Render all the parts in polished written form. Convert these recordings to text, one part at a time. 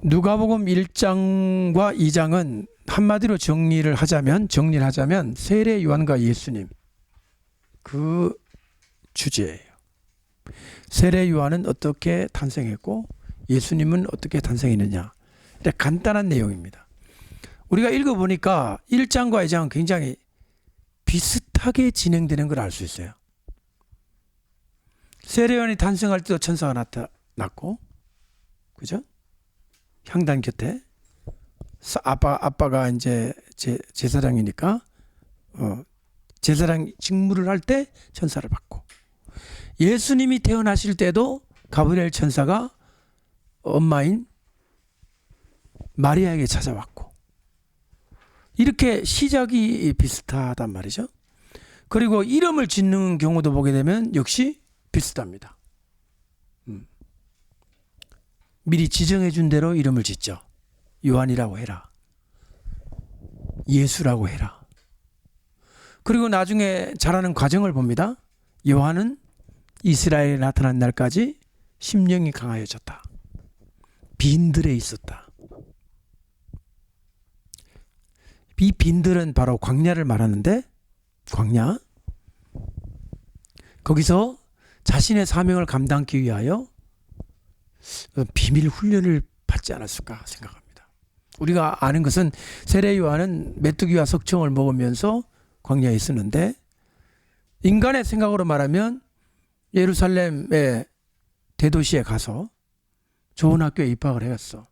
누가복음 1장과 2장은 한마디로 정리를 하자면 세례 요한과 예수님 그 주제예요. 세례 요한은 어떻게 탄생했고 예수님은 어떻게 탄생했느냐. 간단한 내용입니다. 우리가 읽어보니까 1장과 2장은 굉장히 비슷하게 진행되는 걸 알 수 있어요. 세례 요한이 탄생할 때도 천사가 나타났고, 그죠? 향단 곁에 아빠가 이제 제사장이니까 제사장 직무를 할 때 천사를 받고, 예수님이 태어나실 때도 가브리엘 천사가 엄마인 마리아에게 찾아왔고, 이렇게 시작이 비슷하단 말이죠. 그리고 이름을 짓는 경우도 보게 되면 역시 비슷합니다. 미리 지정해 준 대로 이름을 짓죠. 요한이라고 해라, 예수라고 해라. 그리고 나중에 자라는 과정을 봅니다. 요한은 이스라엘에 나타난 날까지 심령이 강하여졌다. 빈들에 있었다. 이 빈들은 바로 광야를 말하는데, 광야, 거기서 자신의 사명을 감당하기 위하여 비밀 훈련을 받지 않았을까 생각합니다. 우리가 아는 것은 세례 요한은 메뚜기와 석청을 먹으면서 광야에 있었는데, 인간의 생각으로 말하면 예루살렘의 대도시에 가서 좋은 학교에 입학을 했어.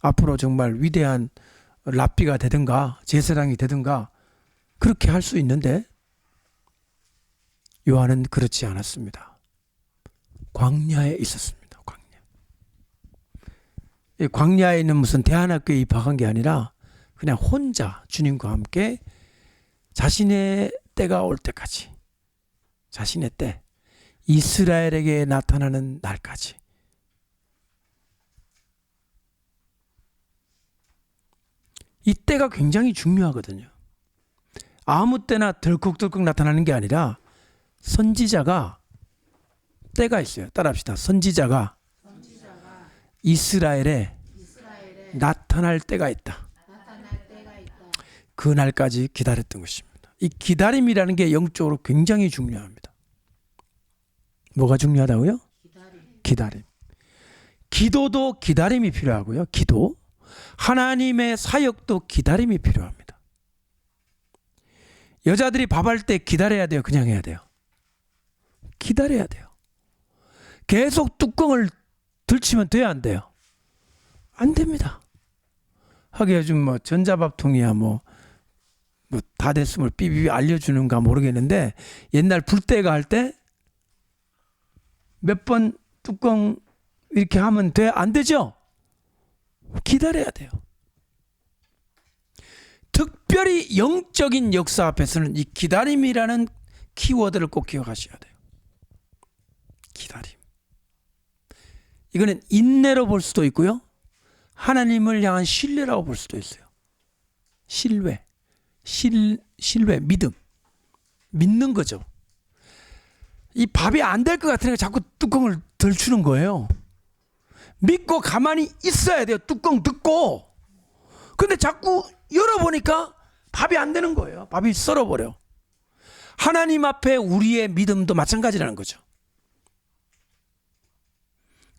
앞으로 정말 위대한 랍비가 되든가 제사장이 되든가 그렇게 할 수 있는데, 요한은 그렇지 않았습니다. 광야에 있었습니다. 광야에 있는 무슨 대안학교에 입학한 게 아니라 그냥 혼자 주님과 함께 자신의 때가 올 때까지, 자신의 때, 이스라엘에게 나타나는 날까지. 이 때가 굉장히 중요하거든요. 아무 때나 덜컥덜컥 나타나는 게 아니라 선지자가 때가 있어요. 따라합시다. 선지자가 이스라엘에 나타날 때가 있다. 그 날까지 기다렸던 것입니다. 이 기다림이라는 게 영적으로 굉장히 중요합니다. 뭐가 중요하다고요? 기다림. 기도도 기다림이 필요하고요. 기도. 하나님의 사역도 기다림이 필요합니다. 여자들이 밥할 때 기다려야 돼요? 그냥 해야 돼요? 기다려야 돼요. 계속 뚜껑을 들치면 돼야 안 돼요? 안 됩니다. 하긴 요즘 뭐 전자밥통이야 뭐 다 됐음을 삐삐 알려주는가 모르겠는데, 옛날 불때가 할 때 몇 번 뚜껑 이렇게 하면 돼? 안 되죠? 기다려야 돼요. 특별히 영적인 역사 앞에서는 이 기다림이라는 키워드를 꼭 기억하셔야 돼요. 기다림. 이거는 인내로 볼 수도 있고요, 하나님을 향한 신뢰라고 볼 수도 있어요. 신뢰, 믿는 거죠. 이 밥이 안 될 것 같으니까 자꾸 뚜껑을 덜 추는 거예요. 믿고 가만히 있어야 돼요. 뚜껑 닫고. 근데 자꾸 열어보니까 밥이 안 되는 거예요. 밥이 썰어버려. 하나님 앞에 우리의 믿음도 마찬가지라는 거죠.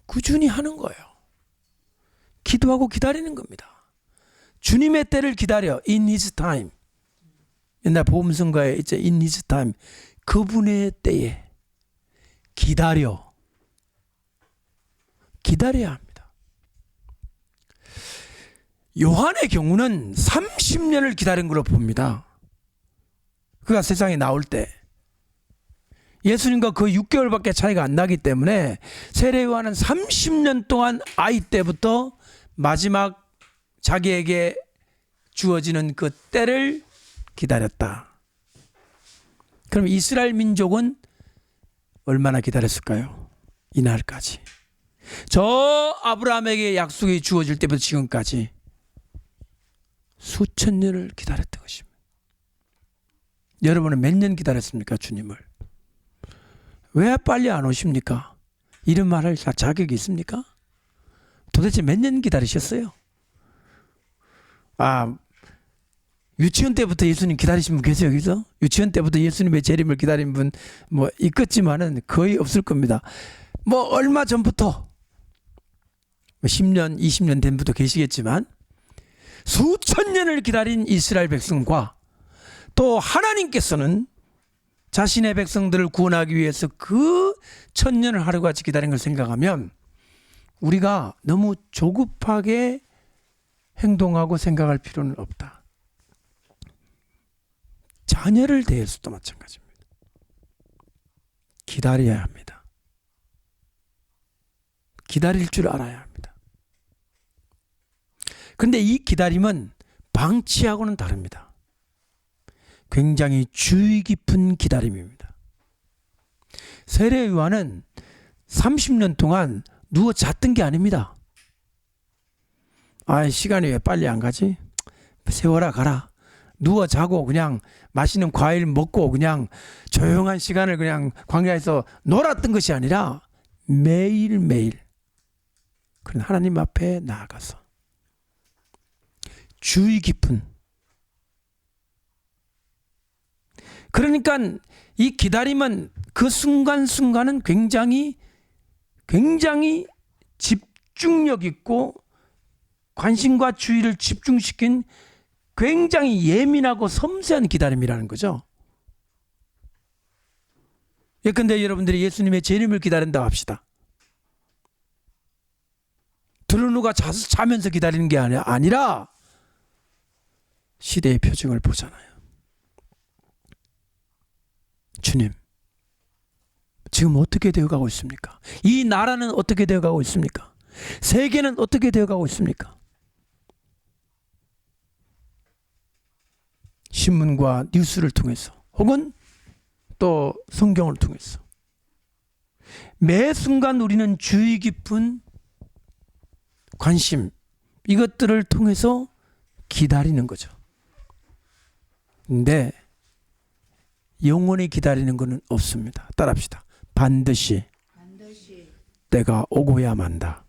꾸준히 하는 거예요. 기도하고 기다리는 겁니다. 주님의 때를 기다려. In His time. 옛날 보험성가에 있죠. In His time. 그분의 때에 기다려야 합니다. 요한의 경우는 30년을 기다린 걸로 봅니다. 그가 세상에 나올 때. 예수님과 그 6개월밖에 차이가 안 나기 때문에 세례 요한은 30년 동안 아이 때부터 마지막 자기에게 주어지는 그 때를 기다렸다. 그럼 이스라엘 민족은 얼마나 기다렸을까요? 이 날까지. 저 아브라함에게 약속이 주어질 때부터 지금까지 수천 년을 기다렸던 것입니다. 여러분은 몇 년 기다렸습니까? 주님을. 왜 빨리 안 오십니까? 이런 말을 할 자격이 있습니까? 도대체 몇 년 기다리셨어요? 유치원 때부터 예수님 기다리신 분 계세요, 여기서? 유치원 때부터 예수님의 재림을 기다린 분 뭐 있겠지만은 거의 없을 겁니다. 뭐 얼마 전부터 10년, 20년 전부터 계시겠지만 수천 년을 기다린 이스라엘 백성과 또 하나님께서는 자신의 백성들을 구원하기 위해서 그 천년을 하루같이 기다린 걸 생각하면 우리가 너무 조급하게 행동하고 생각할 필요는 없다. 자녀를 대해서도 마찬가지입니다. 기다려야 합니다. 기다릴 줄 알아야 합니다. 그런데 이 기다림은 방치하고는 다릅니다. 굉장히 주의 깊은 기다림입니다. 세례 요한은 30년 동안 누워 잤던 게 아닙니다. 시간이 왜 빨리 안 가지? 세워라 가라. 누워 자고 그냥 맛있는 과일 먹고 그냥 조용한 시간을 그냥 광야에서 놀았던 것이 아니라 매일매일 그런 하나님 앞에 나아가서 주의 깊은, 그러니까 이 기다림은 그 순간순간은 굉장히 집중력 있고 관심과 주의를 집중시킨 굉장히 예민하고 섬세한 기다림이라는 거죠. 예컨대 여러분들이 예수님의 재림을 기다린다고 합시다. 들어누가 자면서 기다리는 게 아니라 시대의 표징을 보잖아요. 주님, 지금 어떻게 되어가고 있습니까? 이 나라는 어떻게 되어가고 있습니까? 세계는 어떻게 되어가고 있습니까? 신문과 뉴스를 통해서 혹은 또 성경을 통해서 매 순간 우리는 주의 깊은 관심, 이것들을 통해서 기다리는 거죠. 근데 영원히 기다리는 것은 없습니다. 따라합시다. 반드시 때가 오고야 만다.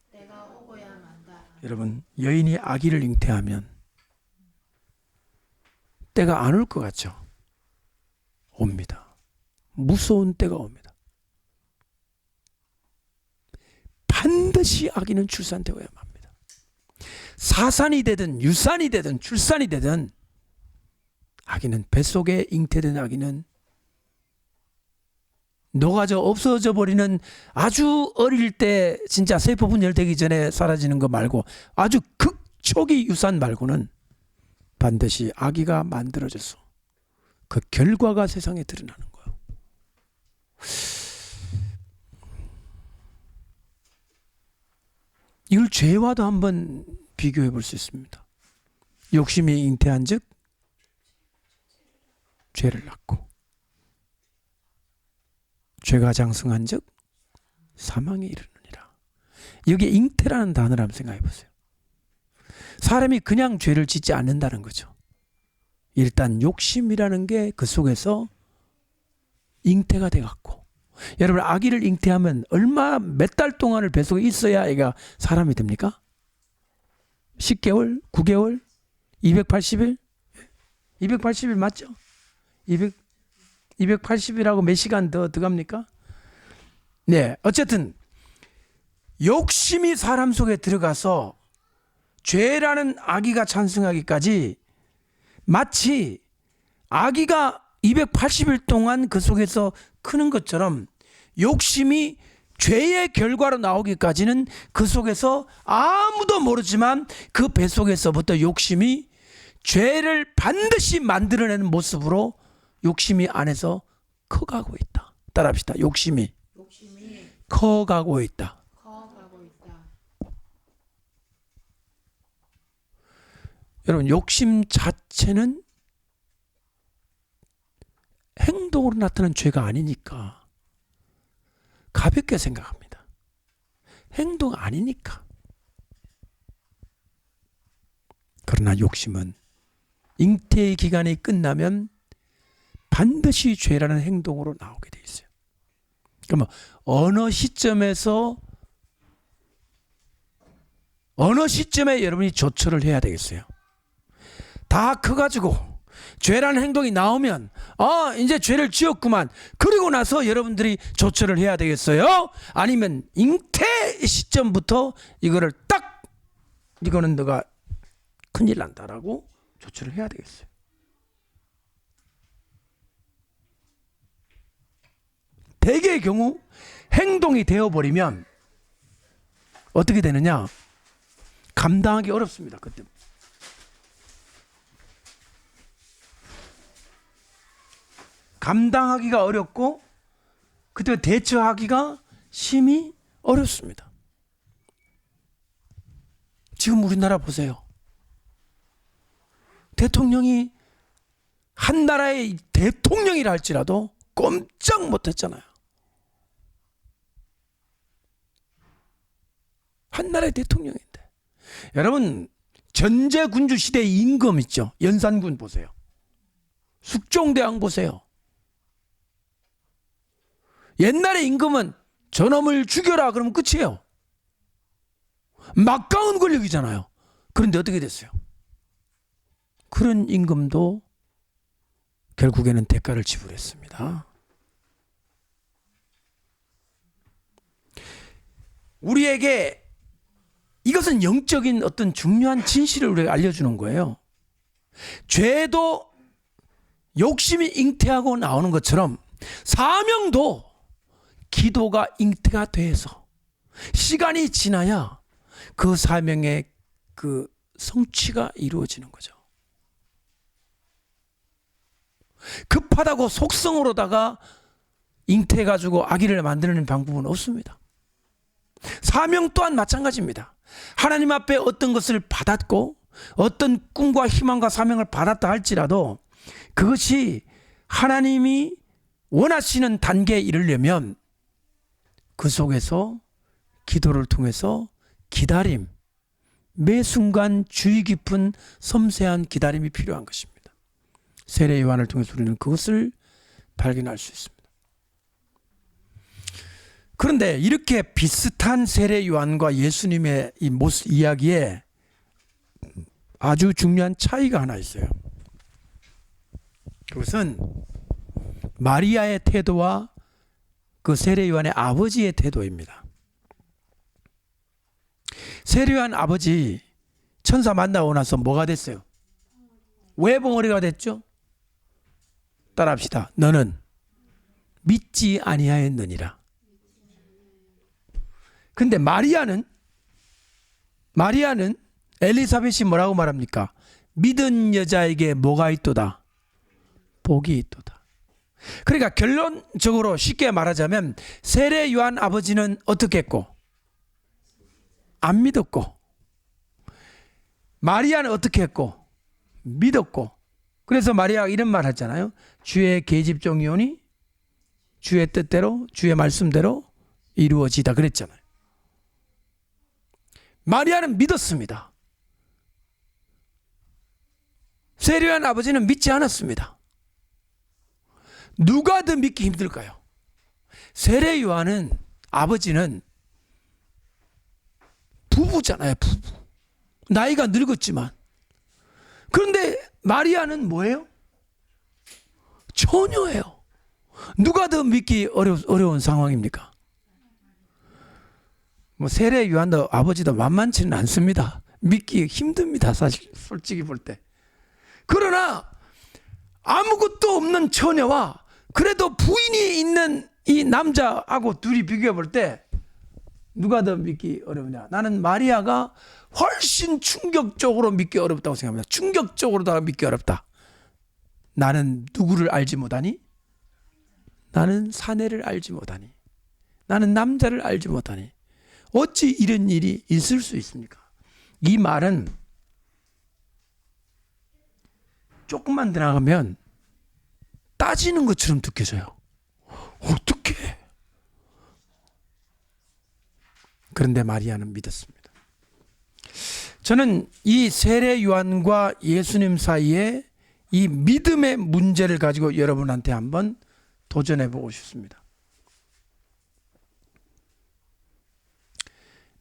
여러분, 여인이 아기를 잉태하면 때가 안 올 것 같죠? 옵니다. 무서운 때가 옵니다. 반드시 아기는 출산되어야만 합니다. 사산이 되든 유산이 되든 출산이 되든 아기는, 뱃속에 잉태된 아기는 녹아져 없어져 버리는 아주 어릴 때 진짜 세포 분열되기 전에 사라지는 거 말고 아주 극초기 유산 말고는 반드시 아기가 만들어져서 그 결과가 세상에 드러나는 거예요. 이걸 죄와도 한번 비교해 볼 수 있습니다. 욕심이 잉태한 즉 죄를 낳고, 죄가 장성한 즉 사망에 이르느니라. 여기에 잉태라는 단어를 한번 생각해 보세요. 사람이 그냥 죄를 짓지 않는다는 거죠. 일단 욕심이라는 게 그 속에서 잉태가 돼갖고, 여러분 아기를 잉태하면 몇 달 동안을 뱃속에 있어야 애가 사람이 됩니까? 10개월? 9개월? 280일? 280일 맞죠? 280이라고 몇 시간 더 들어갑니까? 네, 어쨌든 욕심이 사람 속에 들어가서 죄라는 아기가 찬성하기까지 마치 아기가 280일 동안 그 속에서 크는 것처럼 욕심이 죄의 결과로 나오기까지는 그 속에서 아무도 모르지만 그 뱃속에서부터 욕심이 죄를 반드시 만들어내는 모습으로 욕심이 안에서 커가고 있다. 따라합시다. 욕심이 커가고 있다. 여러분, 욕심 자체는 행동으로 나타난 죄가 아니니까 가볍게 생각합니다. 행동 아니니까. 그러나 욕심은 잉태의 기간이 끝나면 반드시 죄라는 행동으로 나오게 돼 있어요. 그러면 어느 시점에서 어느 시점에 여러분이 조처를 해야 되겠어요? 다 커가지고 죄라는 행동이 나오면 이제 죄를 지었구만. 그리고 나서 여러분들이 조처를 해야 되겠어요? 아니면 잉태 시점부터 이거를 딱 이거는 너가 큰일 난다라고 조처를 해야 되겠어요? 대개의 경우 행동이 되어버리면 어떻게 되느냐? 감당하기 어렵습니다. 그때 감당하기가 어렵고 그때 대처하기가 심히 어렵습니다. 지금 우리나라 보세요. 대통령이 한 나라의 대통령이라 할지라도 꼼짝 못했잖아요. 한 나라의 대통령인데. 여러분 전제군주 시대의 임금 있죠. 연산군 보세요. 숙종대왕 보세요. 옛날에 임금은 저놈을 죽여라 그러면 끝이에요. 막강한 권력이잖아요. 그런데 어떻게 됐어요? 그런 임금도 결국에는 대가를 지불했습니다. 우리에게 이것은 영적인 어떤 중요한 진실을 우리가 알려주는 거예요. 죄도 욕심이 잉태하고 나오는 것처럼 사명도 기도가 잉태가 돼서 시간이 지나야 그 사명의 그 성취가 이루어지는 거죠. 급하다고 속성으로다가 잉태해가지고 아기를 만드는 방법은 없습니다. 사명 또한 마찬가지입니다. 하나님 앞에 어떤 것을 받았고 어떤 꿈과 희망과 사명을 받았다 할지라도 그것이 하나님이 원하시는 단계에 이르려면 그 속에서 기도를 통해서 기다림, 매 순간 주의 깊은 섬세한 기다림이 필요한 것입니다. 세례 요한을 통해서 우리는 그것을 발견할 수 있습니다. 그런데 이렇게 비슷한 세례 요한과 예수님의 이 모습 이야기에 아주 중요한 차이가 하나 있어요. 그것은 마리아의 태도와 그 세례 요한의 아버지의 태도입니다. 세례 요한 아버지 천사 만나고 나서 뭐가 됐어요? 왜 벙어리가 됐죠? 따라합시다. 너는 믿지 아니하였느니라. 근데 마리아는 엘리사벳이 뭐라고 말합니까? 믿은 여자에게 뭐가 있도다? 복이 있도다. 그러니까 결론적으로 쉽게 말하자면 세례 요한 아버지는 어떻게 했고? 안 믿었고, 마리아는 어떻게 했고? 믿었고. 그래서 마리아가 이런 말 했잖아요. 주의 계집종이오니 주의 뜻대로 주의 말씀대로 이루어지다 그랬잖아요. 마리아는 믿었습니다. 세례 요한 아버지는 믿지 않았습니다. 누가 더 믿기 힘들까요? 세례 요한은 아버지는 부부잖아요. 부부. 나이가 늙었지만. 그런데 마리아는 뭐예요? 처녀예요. 누가 더 믿기 어려운 상황입니까? 뭐 세례 요한도 아버지도 만만치는 않습니다. 믿기 힘듭니다. 사실 솔직히 볼 때. 그러나 아무것도 없는 처녀와 그래도 부인이 있는 이 남자하고 둘이 비교해 볼 때 누가 더 믿기 어렵냐? 나는 마리아가 훨씬 충격적으로 믿기 어렵다고 생각합니다. 충격적으로 믿기 어렵다. 나는 누구를 알지 못하니? 나는 사내를 알지 못하니? 나는 남자를 알지 못하니? 어찌 이런 일이 있을 수 있습니까? 이 말은 조금만 들어가면 따지는 것처럼 느껴져요. 어떻게? 그런데 마리아는 믿었습니다. 저는 이 세례 요한과 예수님 사이에 이 믿음의 문제를 가지고 여러분한테 한번 도전해 보고 싶습니다.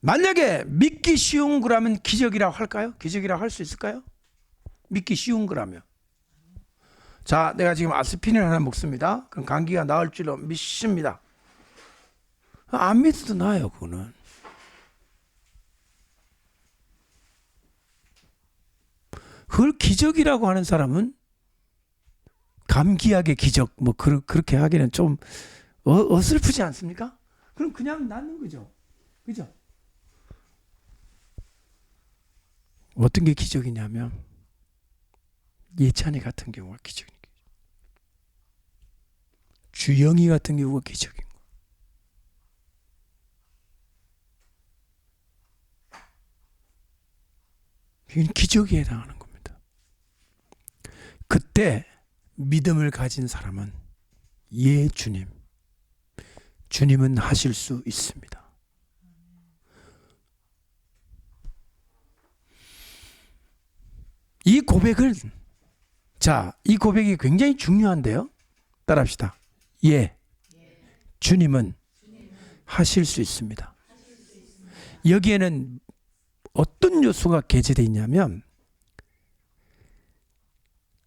만약에 믿기 쉬운 거라면 기적이라고 할까요? 기적이라고 할 수 있을까요? 믿기 쉬운 거라면. 자, 내가 지금 아스피린을 하나 먹습니다. 그럼 감기가 나을 줄로 믿습니다. 안 믿어도 나아요, 그거는. 그걸 기적이라고 하는 사람은 감기약의 기적 뭐 그렇게 하기는 좀 어설프지 않습니까? 그럼 그냥 낫는 거죠. 그죠? 어떤 게 기적이냐면 예찬이 같은 경우가 기적이에요. 주영이 같은 경우가 기적인 거예요. 이건 기적에 해당하는 겁니다. 그때 믿음을 가진 사람은 예 주님, 주님은 하실 수 있습니다. 이 고백을, 자, 이 고백이 굉장히 중요한데요. 따라합시다. 예, 주님은 하실 수 있습니다. 여기에는 어떤 요소가 개재되어 있냐면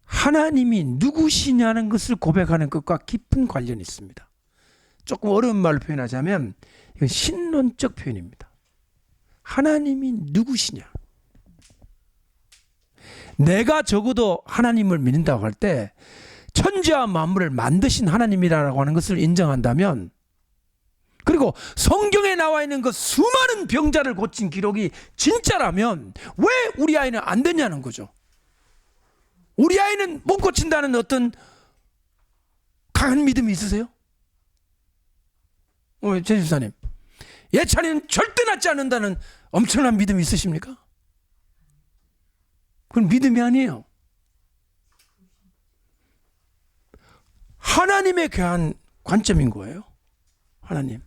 하나님이 누구시냐는 것을 고백하는 것과 깊은 관련이 있습니다. 조금 어려운 말로 표현하자면 이건 신론적 표현입니다. 하나님이 누구시냐. 내가 적어도 하나님을 믿는다고 할 때 천지와 만물을 만드신 하나님이라고 하는 것을 인정한다면, 그리고 성경에 나와 있는 그 수많은 병자를 고친 기록이 진짜라면 왜 우리 아이는 안 되냐는 거죠. 우리 아이는 못 고친다는 어떤 강한 믿음이 있으세요? 제 집사님, 예찬이는 절대 낫지 않는다는 엄청난 믿음이 있으십니까? 그건 믿음이 아니에요. 하나님에 대한 관점인 거예요. 하나님.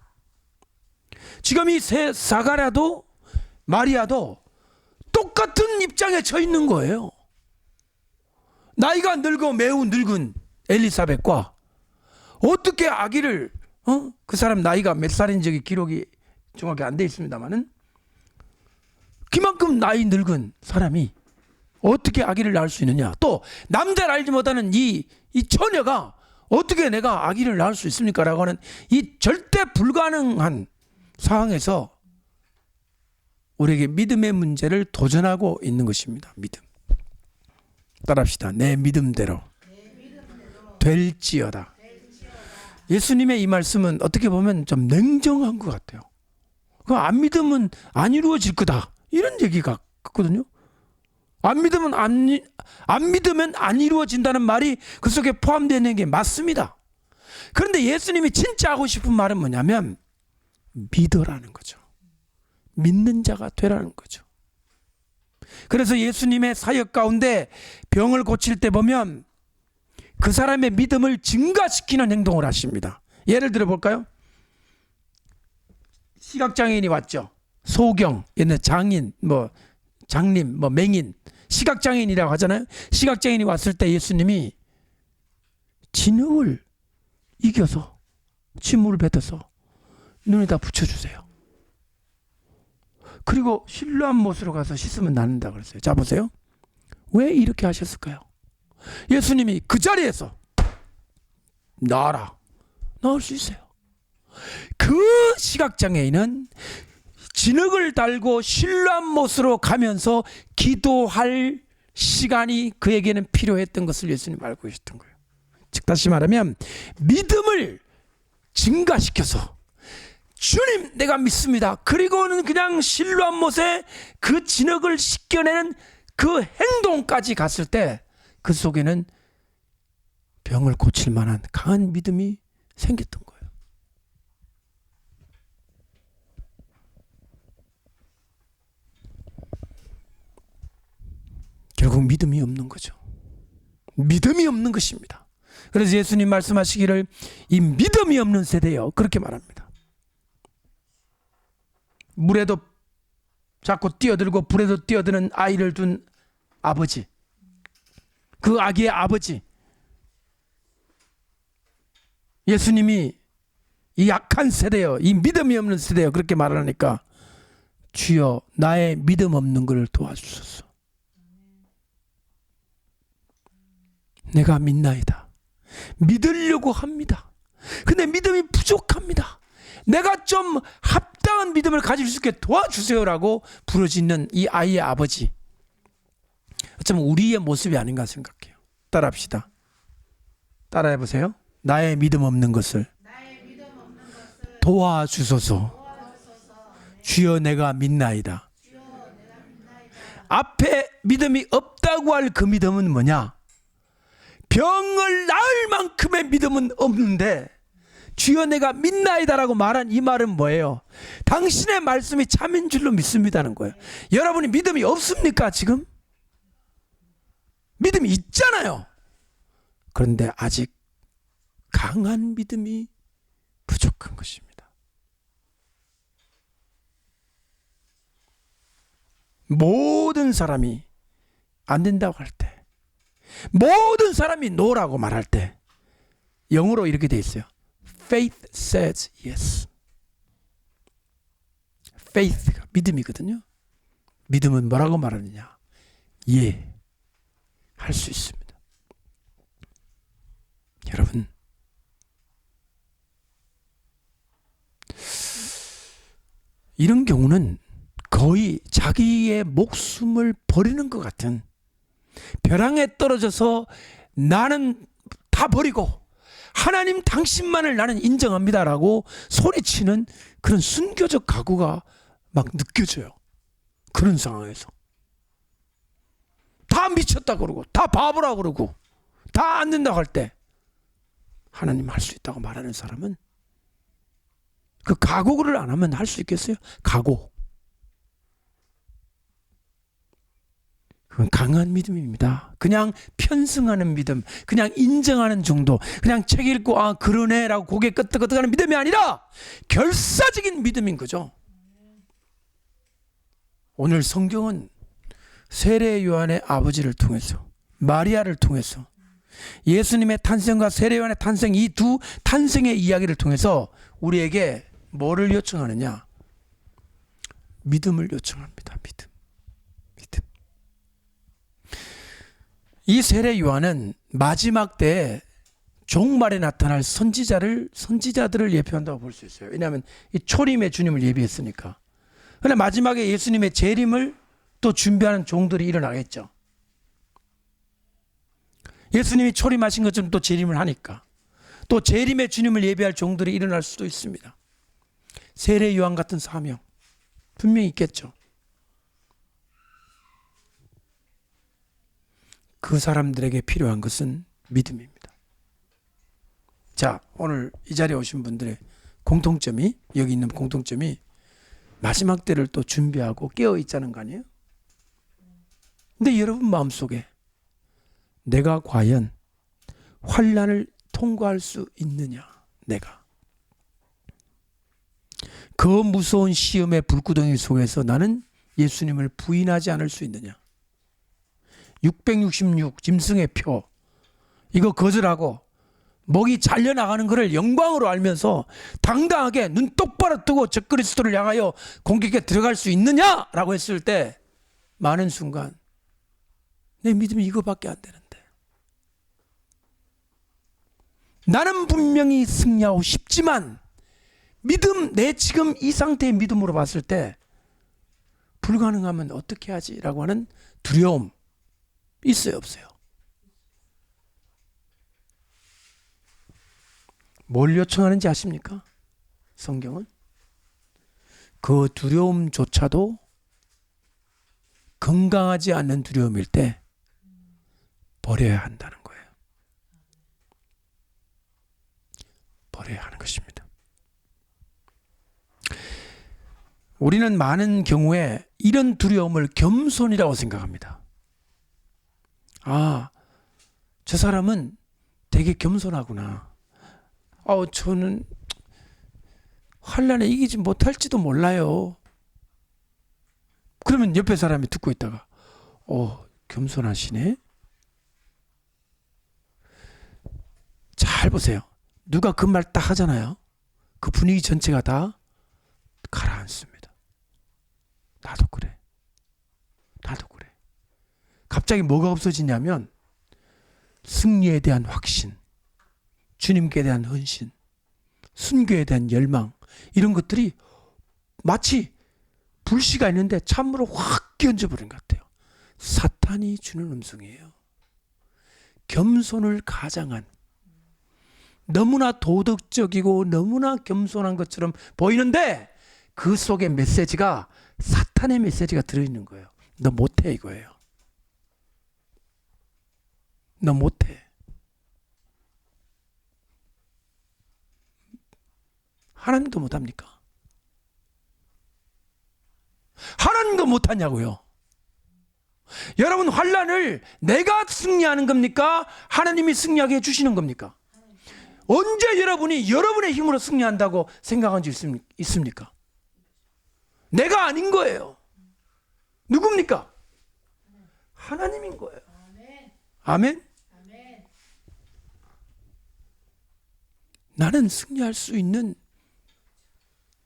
지금 이 사가랴도 마리아도 똑같은 입장에 처 있는 거예요. 나이가 늙어 매우 늙은 엘리사벳과 어떻게 아기를, 그 사람 나이가 몇 살인지 기록이 정확히 안 돼 있습니다만은 그만큼 나이 늙은 사람이 어떻게 아기를 낳을 수 있느냐. 또 남자를 알지 못하는 이 처녀가 어떻게 내가 아기를 낳을 수 있습니까? 라고 하는 이 절대 불가능한 상황에서 우리에게 믿음의 문제를 도전하고 있는 것입니다. 믿음. 따라합시다. 내 믿음대로 될지어다. 예수님의 이 말씀은 어떻게 보면 좀 냉정한 것 같아요. 그 안 믿으면 안 이루어질 거다, 이런 얘기가 같거든요. 안 믿으면 안 이루어진다는 말이 그 속에 포함되어 있는 게 맞습니다. 그런데 예수님이 진짜 하고 싶은 말은 뭐냐면 믿으라는 거죠. 믿는 자가 되라는 거죠. 그래서 예수님의 사역 가운데 병을 고칠 때 보면 그 사람의 믿음을 증가시키는 행동을 하십니다. 예를 들어 볼까요? 시각장애인이 왔죠. 소경, 옛날 장인, 장님, 맹인, 시각장애인이라고 하잖아요. 시각장애인이 왔을 때 예수님이 진흙을 이겨서 침물을 뱉어서 눈에다 붙여주세요. 그리고 실로암 못으로 가서 씻으면 낫는다 그랬어요. 자, 보세요. 왜 이렇게 하셨을까요? 예수님이 그 자리에서 나아라, 나을 수 있어요. 그 시각장애인은 진흙을 달고 실로암 못으로 가면서 기도할 시간이 그에게는 필요했던 것을 예수님 알고 계셨던 거예요. 즉 다시 말하면 믿음을 증가시켜서 주님 내가 믿습니다. 그리고는 그냥 실로암 못에 그 진흙을 씻겨내는 그 행동까지 갔을 때 그 속에는 병을 고칠 만한 강한 믿음이 생겼던 거예요. 결국 믿음이 없는 거죠. 믿음이 없는 것입니다. 그래서 예수님 말씀하시기를 이 믿음이 없는 세대요, 그렇게 말합니다. 물에도 자꾸 뛰어들고 불에도 뛰어드는 아이를 둔 아버지, 그 아기의 아버지, 예수님이 이 약한 세대요, 이 믿음이 없는 세대요, 그렇게 말하니까 주여 나의 믿음 없는 것을 도와주소서. 내가 믿나이다. 믿으려고 합니다. 근데 믿음이 부족합니다. 내가 좀 합당한 믿음을 가질 수 있게 도와주세요라고 부르짖는 이 아이의 아버지. 어쩌면 우리의 모습이 아닌가 생각해요. 따라합시다. 따라해보세요. 나의 믿음 없는 것을 도와주소서. 주여 내가 믿나이다. 앞에 믿음이 없다고 할 그 믿음은 뭐냐? 병을 나을 만큼의 믿음은 없는데 주여 내가 믿나이다라고 말한 이 말은 뭐예요? 당신의 말씀이 참인 줄로 믿습니다는 거예요. 여러분이 믿음이 없습니까 지금? 믿음이 있잖아요. 그런데 아직 강한 믿음이 부족한 것입니다. 모든 사람이 안 된다고 할 때, 모든 사람이 노라고 말할 때 영어로 이렇게 돼 있어요. Faith says yes. Faith가 믿음이거든요. 믿음은 뭐라고 말하느냐? 예, 할 수 있습니다. 여러분, 이런 경우는 거의 자기의 목숨을 버리는 것 같은, 벼랑에 떨어져서 나는 다 버리고 하나님 당신만을 나는 인정합니다라고 소리치는 그런 순교적 각오가 막 느껴져요. 그런 상황에서 다 미쳤다 그러고 다 바보라 그러고 다 안 된다고 할 때 하나님 할 수 있다고 말하는 사람은 그 각오를 안 하면 할 수 있겠어요? 각오. 그건 강한 믿음입니다. 그냥 편승하는 믿음, 그냥 인정하는 정도, 그냥 책 읽고 아 그러네라고 고개 끄덕끄덕하는 믿음이 아니라 결사적인 믿음인 거죠. 오늘 성경은 세례 요한의 아버지를 통해서, 마리아를 통해서, 예수님의 탄생과 세례 요한의 탄생, 이 두 탄생의 이야기를 통해서 우리에게 뭐를 요청하느냐? 믿음을 요청합니다. 믿음. 이 세례 요한은 마지막 때에 종말에 나타날 선지자들을 예표한다고 볼 수 있어요. 왜냐하면 이 초림의 주님을 예비했으니까. 그러나 마지막에 예수님의 재림을 또 준비하는 종들이 일어나겠죠. 예수님이 초림하신 것처럼 또 재림을 하니까 또 재림의 주님을 예비할 종들이 일어날 수도 있습니다. 세례 요한 같은 사명 분명히 있겠죠. 그 사람들에게 필요한 것은 믿음입니다. 자, 오늘 이 자리에 오신 분들의 공통점이, 여기 있는 공통점이 마지막 때를 또 준비하고 깨어 있자는 거 아니에요? 근데 여러분 마음속에 내가 과연 환난을 통과할 수 있느냐? 내가 그 무서운 시험의 불구덩이 속에서 나는 예수님을 부인하지 않을 수 있느냐? 666 짐승의 표 이거 거절하고 목이 잘려나가는 것을 영광으로 알면서 당당하게 눈 똑바로 뜨고 적그리스도를 향하여 공격에 들어갈 수 있느냐라고 했을 때 많은 순간 내 믿음이 이거밖에 안 되는데, 나는 분명히 승리하고 싶지만 믿음, 내 지금 이 상태의 믿음으로 봤을 때 불가능하면 어떻게 하지? 라고 하는 두려움 있어요, 없어요? 뭘 요청하는지 아십니까? 성경은 그 두려움조차도 건강하지 않는 두려움일 때 버려야 한다는 거예요. 버려야 하는 것입니다. 우리는 많은 경우에 이런 두려움을 겸손이라고 생각합니다. 아, 저 사람은 되게 겸손하구나. 저는 환난에 이기지 못할지도 몰라요. 그러면 옆에 사람이 듣고 있다가 겸손하시네. 잘 보세요. 누가 그 말 딱 하잖아요. 그 분위기 전체가 다 가라앉습니다. 나도 그래. 나도 그래. 갑자기 뭐가 없어지냐면 승리에 대한 확신, 주님께 대한 헌신, 순교에 대한 열망, 이런 것들이 마치 불씨가 있는데 찬물을 확 끼얹어버린 것 같아요. 사탄이 주는 음성이에요. 겸손을 가장한, 너무나 도덕적이고 너무나 겸손한 것처럼 보이는데 그 속에 메시지가 사탄의 메시지가 들어있는 거예요. 너 못해, 이거예요. 너 못해. 하나님도 못합니까? 하나님도 못하냐고요. 여러분, 환난을 내가 승리하는 겁니까? 하나님이 승리하게 해주시는 겁니까? 언제 여러분이 여러분의 힘으로 승리한다고 생각한 적 있습니까? 내가 아닌 거예요. 누굽니까? 하나님인 거예요. 아멘? 나는 승리할 수 있는,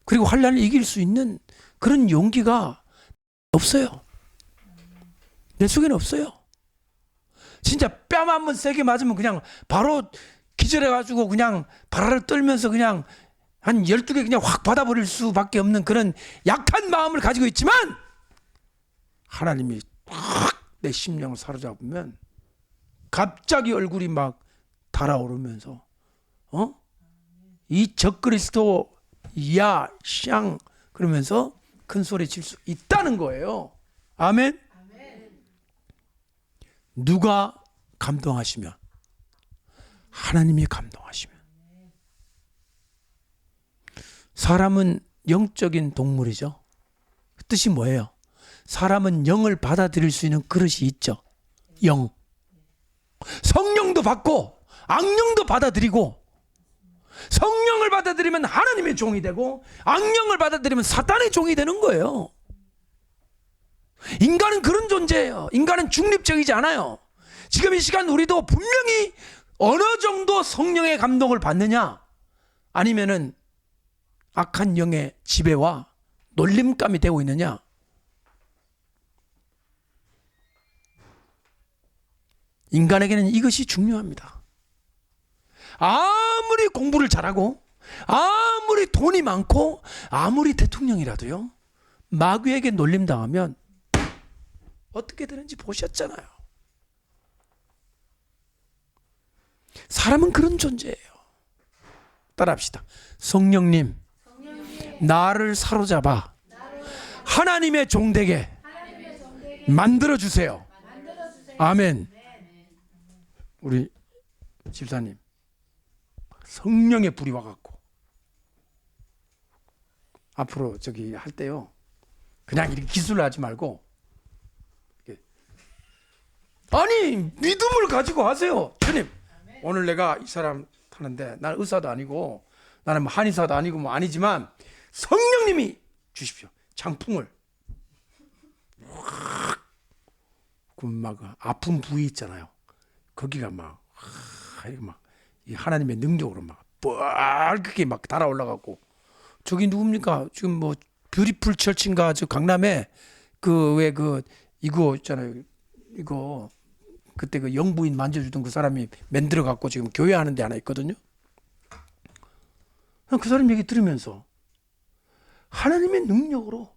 그리고 환난을 이길 수 있는 그런 용기가 없어요. 내 속에는 없어요. 진짜 뺨 한 번 세게 맞으면 그냥 바로 기절해가지고 그냥 바라를 떨면서 그냥 한 12개 그냥 확 받아버릴 수밖에 없는 그런 약한 마음을 가지고 있지만, 하나님이 확 내 심령을 사로잡으면 갑자기 얼굴이 막 달아오르면서 이 적그리스도 야 샹 그러면서 큰 소리 칠 수 있다는 거예요. 아멘. 누가 감동하시면? 하나님이 감동하시면. 사람은 영적인 동물이죠. 그 뜻이 뭐예요? 사람은 영을 받아들일 수 있는 그릇이 있죠. 영. 성령도 받고 악령도 받아들이고, 성령을 받아들이면 하나님의 종이 되고 악령을 받아들이면 사탄의 종이 되는 거예요. 인간은 그런 존재예요. 인간은 중립적이지 않아요. 지금 이 시간 우리도 분명히 어느 정도 성령의 감동을 받느냐, 아니면은 악한 영의 지배와 놀림감이 되고 있느냐. 인간에게는 이것이 중요합니다. 아무리 공부를 잘하고 아무리 돈이 많고 아무리 대통령이라도요, 마귀에게 놀림당하면 어떻게 되는지 보셨잖아요. 사람은 그런 존재예요. 따라합시다. 성령님, 나를 사로잡아 하나님의 종되게 만들어주세요. 아멘. 우리 집사님, 성령의 불이 와갖고 앞으로 저기 할 때요, 그냥 이렇게 기술을 하지 말고, 아니 믿음을 가지고 하세요. 주님, 오늘 내가 이 사람 타는데, 나는 의사도 아니고 나는 뭐 한의사도 아니고 뭐 아니지만 성령님이 주십시오. 장풍을 그 막 아픈 부위 있잖아요. 거기가 막 이 하나님의 능력으로 막 뻘겋게 막 달아올라가고. 저기 누굽니까? 지금 뭐 뷰티풀 철친가 저 강남에 그 왜 그 이거 있잖아요. 이거 그때 그 영부인 만져주던 그 사람이 만들어 갖고 지금 교회 하는 데 하나 있거든요. 그 사람 얘기 들으면서 하나님의 능력으로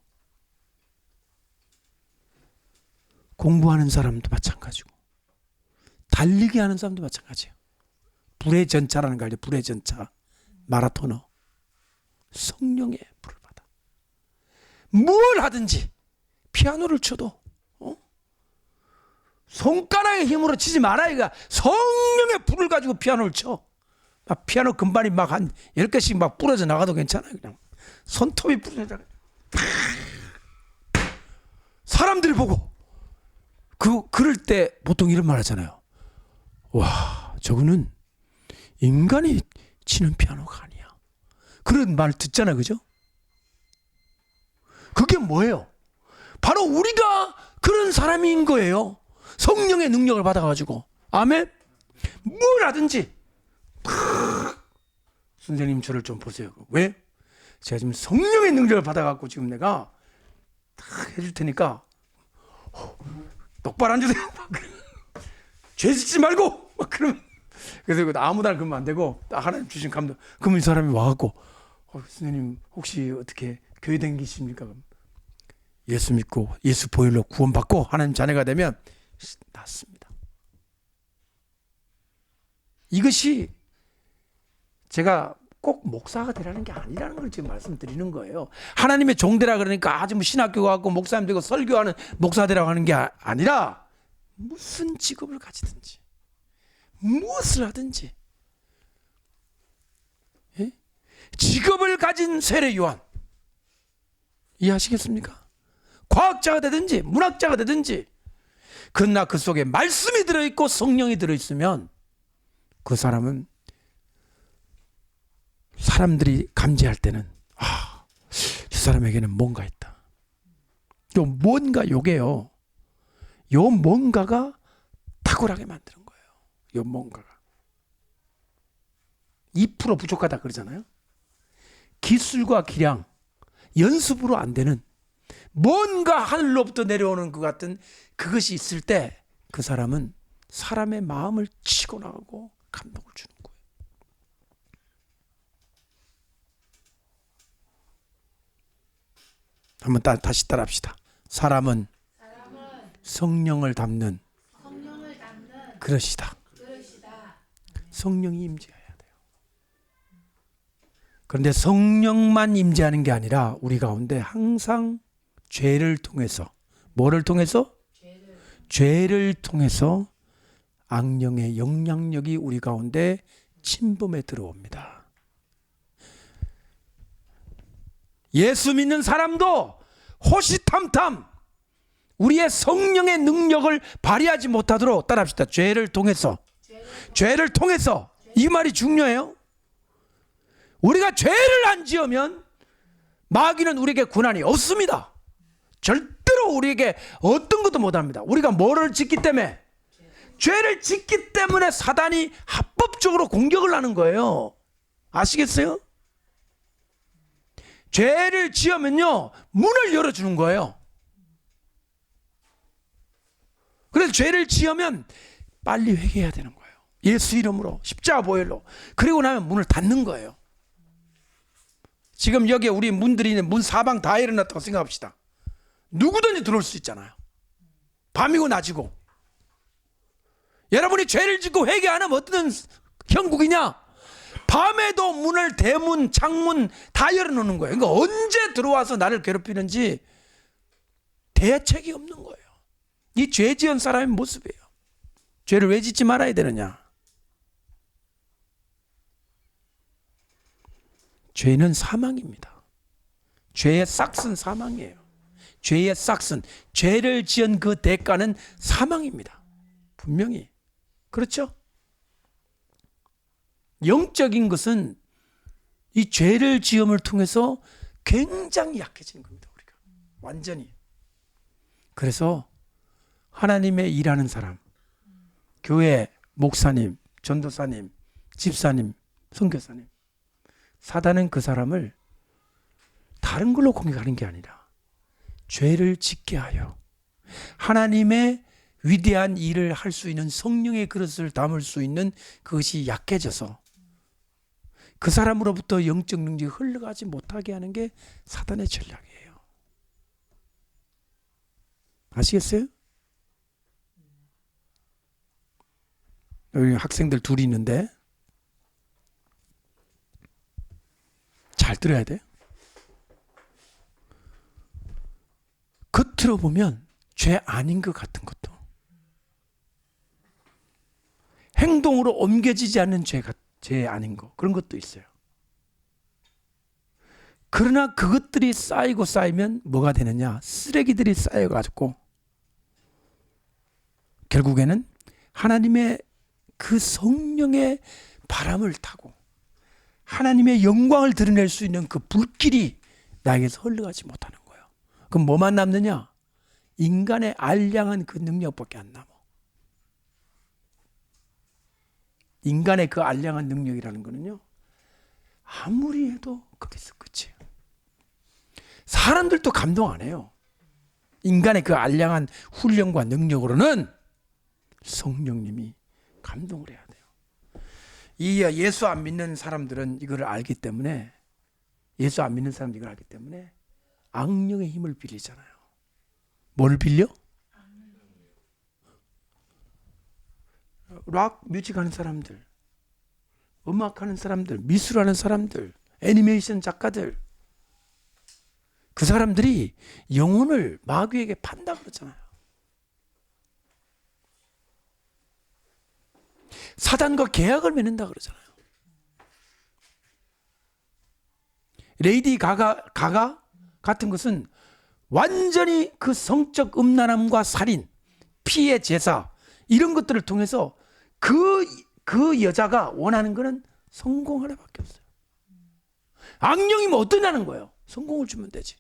공부하는 사람도 마찬가지고 달리기 하는 사람도 마찬가지예요. 불의 전차라는 거 알죠? 불의 전차, 마라토너. 성령의 불을 받아 뭘 하든지, 피아노를 쳐도 손가락의 힘으로 치지 마라. 이가 성령의 불을 가지고 피아노를 쳐. 막 피아노 금발이 막 한 10개씩 막 부러져 나가도 괜찮아요. 그냥 손톱이 부러져. 사람들이 보고 그럴 때 보통 이런 말 하잖아요. 와, 저거는 인간이 치는 피아노가 아니야. 그런 말 듣잖아요. 그죠? 그게 뭐예요? 바로 우리가 그런 사람인 거예요. 성령의 능력을 받아가지고. 아멘. 뭘 하든지. 선생님 저를 좀 보세요. 왜? 제가 지금 성령의 능력을 받아갖고 지금 내가 딱 해줄 테니까 똑바로 앉으세요. 죄 짓지 말고 막 그러면, 그래서 아무나 그러면 안 되고 딱 하나님 주신 감동. 그러면 이 사람이 와갖고 선생님 혹시 어떻게 교회 다니십니까? 예수 믿고 예수 보혈로 구원받고 하나님 자녀가 되면 낫습니다. 이것이 제가 꼭 목사가 되라는 게 아니라는 걸 지금 말씀드리는 거예요. 하나님의 종되라 그러니까 아주 뭐 신학교 가고 목사님 되고 설교하는 목사 되라고 하는 게 아니라 무슨 직업을 가지든지 무엇을 하든지, 예? 직업을 가진 세례 요한 이해하시겠습니까? 과학자가 되든지 문학자가 되든지, 그러나 그 속에 말씀이 들어있고 성령이 들어있으면 그 사람은 사람들이 감지할 때는 이 사람에게는 뭔가 있다. 요 뭔가 요게요. 요 뭔가가 탁월하게 만드는 거예요. 요 뭔가가 2% 부족하다 그러잖아요. 기술과 기량, 연습으로 안 되는 뭔가 하늘로부터 내려오는 것 같은 그것이 있을 때 그 사람은 사람의 마음을 치고 나가고 감동을 주는 거예요. 한번 다시 따라합시다. 사람은 성령을 담는 그릇이다. 성령이 임재해야 돼요. 그런데 성령만 임재하는 게 아니라 우리 가운데 항상 죄를 통해서, 뭐를 통해서? 죄를 통해서 악령의 영향력이 우리 가운데 침범에 들어옵니다. 예수 믿는 사람도 호시탐탐 우리의 성령의 능력을 발휘하지 못하도록, 따라합시다. 죄를 통해서. 죄를 통해서. 이 말이 중요해요. 우리가 죄를 안 지으면 마귀는 우리에게 군한이 없습니다. 절대로 우리에게 어떤 것도 못합니다. 우리가 뭐를 짓기 때문에? 죄를 짓기 때문에 사단이 합법적으로 공격을 하는 거예요. 아시겠어요? 죄를 지으면요, 문을 열어주는 거예요. 그래서 죄를 지으면 빨리 회개해야 되는 거예요. 예수 이름으로, 십자가 보혈로. 그리고 나면 문을 닫는 거예요. 지금 여기에 우리 문들이 있는 문 사방 다 열어놨다고 생각합시다. 누구든지 들어올 수 있잖아요. 밤이고 낮이고. 여러분이 죄를 짓고 회개 안 하면 어떤 형국이냐? 밤에도 문을, 대문, 창문 다 열어놓는 거예요. 그러니까 언제 들어와서 나를 괴롭히는지 대책이 없는 거예요. 이 죄 지은 사람의 모습이에요. 죄를 왜 짓지 말아야 되느냐? 죄는 사망입니다. 죄의 싹은 사망이에요. 죄의 싹은, 죄를 지은 그 대가는 사망입니다. 분명히. 그렇죠? 영적인 것은 이 죄를 지음을 통해서 굉장히 약해지는 겁니다. 우리가 완전히. 그래서 하나님의 일하는 사람, 교회 목사님, 전도사님, 집사님, 선교사님, 사단은 그 사람을 다른 걸로 공격하는 게 아니라 죄를 짓게 하여 하나님의 위대한 일을 할 수 있는 성령의 그릇을 담을 수 있는 그것이 약해져서 그 사람으로부터 영적 능력이 흘러가지 못하게 하는 게 사단의 전략이에요. 아시겠어요? 여기 학생들 둘이 있는데 잘 들어야 돼요. 겉으로 보면 죄 아닌 것 같은 것도, 행동으로 옮겨지지 않는 죄 아닌 거, 그런 것도 있어요. 그러나 그것들이 쌓이고 쌓이면 뭐가 되느냐? 쓰레기들이 쌓여가지고 결국에는 하나님의 그 성령의 바람을 타고 하나님의 영광을 드러낼 수 있는 그 불길이 나에게서 흘러가지 못하는 거예요. 그럼 뭐만 남느냐? 인간의 알량한 그 능력밖에 안 남아. 인간의 그 알량한 능력이라는 거는요, 아무리 해도 거기서 끝이에요. 사람들도 감동 안 해요. 인간의 그 알량한 훈련과 능력으로는 성령님이 감동을 해야 돼요. 이 예수 안 믿는 사람들은 이걸 알기 때문에, 예수 안 믿는 사람들이 이걸 알기 때문에 악령의 힘을 빌리잖아요. 뭘 빌려? 락 뮤직 하는 사람들, 음악 하는 사람들, 미술하는 사람들, 애니메이션 작가들, 그 사람들이 영혼을 마귀에게 판다 그러잖아요. 사단과 계약을 맺는다 그러잖아요. 레이디 가가 같은 것은 완전히 그 성적 음란함과 살인, 피해 제사 이런 것들을 통해서 그 여자가 원하는 거는 성공 하나밖에 없어요. 악령이면 어떠냐는 거예요. 성공을 주면 되지.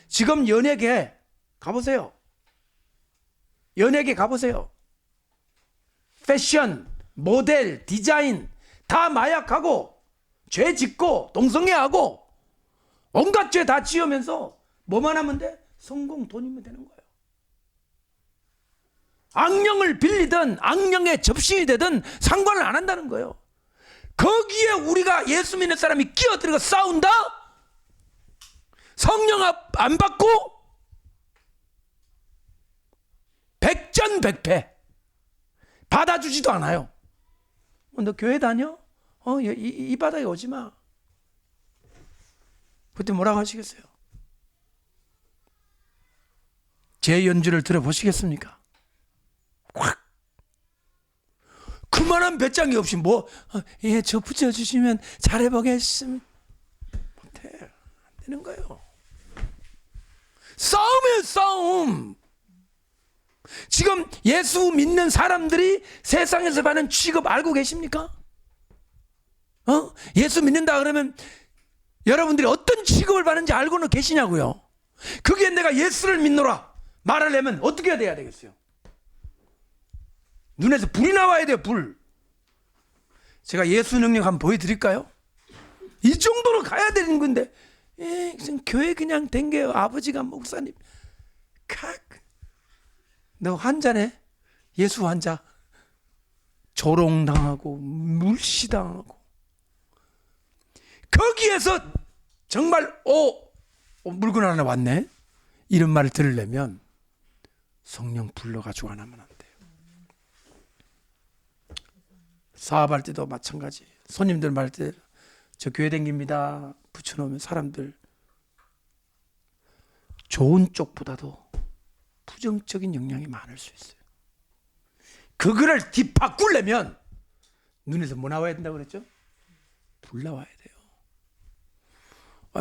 지금 연예계 가보세요. 연예계 가보세요. 패션, 모델, 디자인 다 마약하고 죄 짓고 동성애하고 온갖 죄 다 지으면서 뭐만 하면 돼? 성공, 돈이면 되는 거예요. 악령을 빌리든 악령의 접신이 되든 상관을 안 한다는 거예요. 거기에 우리가 예수 믿는 사람이 끼어들어가 싸운다? 성령 안 받고 백전백패. 받아주지도 않아요. 너 교회 다녀? 이 바닥에 오지 마. 그때 뭐라고 하시겠어요? 제 연주를 들어보시겠습니까? 확! 그만한 배짱이 없이 저 붙여주시면 잘해보겠습니다. 못해. 안 되는 거예요. 싸움이에요, 싸움. 지금 예수 믿는 사람들이 세상에서 받는 취급 알고 계십니까? 예수 믿는다 그러면 여러분들이 어떤 취급을 받는지 알고는 계시냐고요? 그게 내가 예수를 믿노라 말하려면 어떻게 해야 되겠어요? 눈에서 불이 나와야 돼요, 불. 제가 예수 능력 한번 보여드릴까요? 이 정도로 가야 되는 건데 교회 그냥 댕겨요. 아버지가 목사님. 너 환자네? 예수 환자. 조롱당하고 물시당하고 거기에서 정말 물건 하나 왔네? 이런 말을 들으려면 성령 불러가지고 안 하면 안 돼요. 사업할 때도 마찬가지. 손님들 말 때 저 교회 댕깁니다 붙여놓으면 사람들 좋은 쪽보다도 부정적인 영향이 많을 수 있어요. 그거를 뒤바꾸려면 눈에서 뭐 나와야 된다고 그랬죠? 불 나와야 돼요.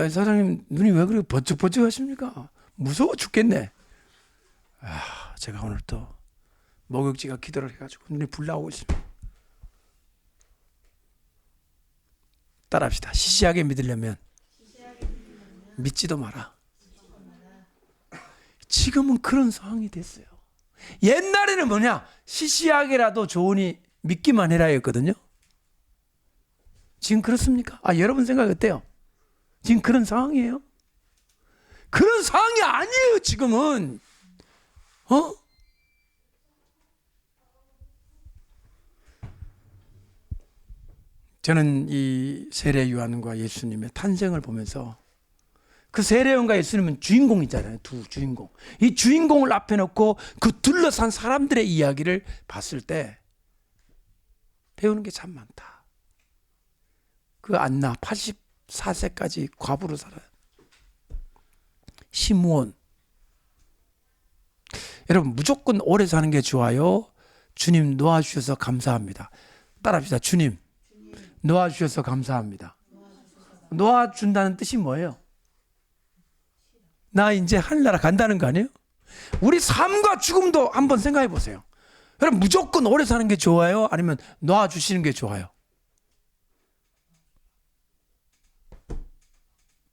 사장님 눈이 왜 그렇게 번쩍번쩍 하십니까? 무서워 죽겠네. 제가 오늘 또 목욕지가 기도를 해가지고 눈에 불 나오고 있습니다. 따라합시다. 시시하게 믿으려면 믿지도 마라. 지금은 그런 상황이 됐어요. 옛날에는 시시하게라도 좋으니 믿기만 해라 였거든요. 지금 그렇습니까? 여러분 생각 어때요? 지금 그런 상황이에요? 그런 상황이 아니에요, 지금은. 저는 이 세례 요한과 예수님의 탄생을 보면서 그 세례 요한과 예수님은 주인공이잖아요. 두 주인공. 이 주인공을 앞에 놓고 그 둘러싼 사람들의 이야기를 봤을 때 배우는 게 참 많다. 그 안나 84세까지 과부로 살아요. 시므온. 여러분 무조건 오래 사는 게 좋아요? 주님 놓아주셔서 감사합니다. 따라합시다. 주님 놓아주셔서 감사합니다. 놓아준다는 뜻이 뭐예요? 나 이제 하늘나라 간다는 거 아니에요? 우리 삶과 죽음도 한번 생각해 보세요. 여러분 무조건 오래 사는 게 좋아요? 아니면 놓아주시는 게 좋아요?